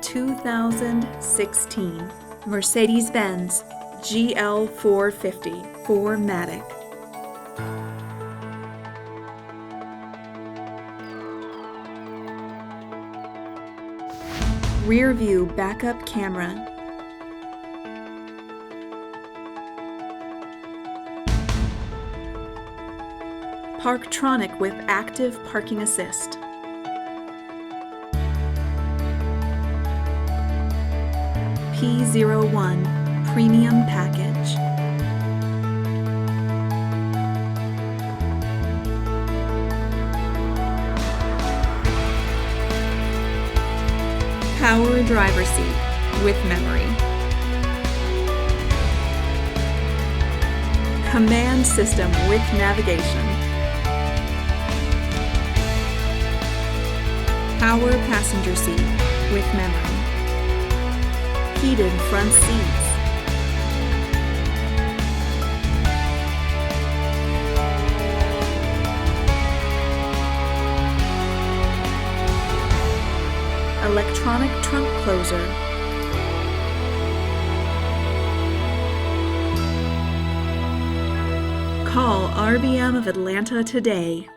2016 Mercedes-Benz GL 450 4MATIC. Rear view backup camera. PARKTRONIC with active parking assist. P01 premium package. Power driver seat with memory. COMAND System with navigation. Power passenger seat with memory. Heated front seats. Electronic trunk closer. Call RBM of Atlanta today.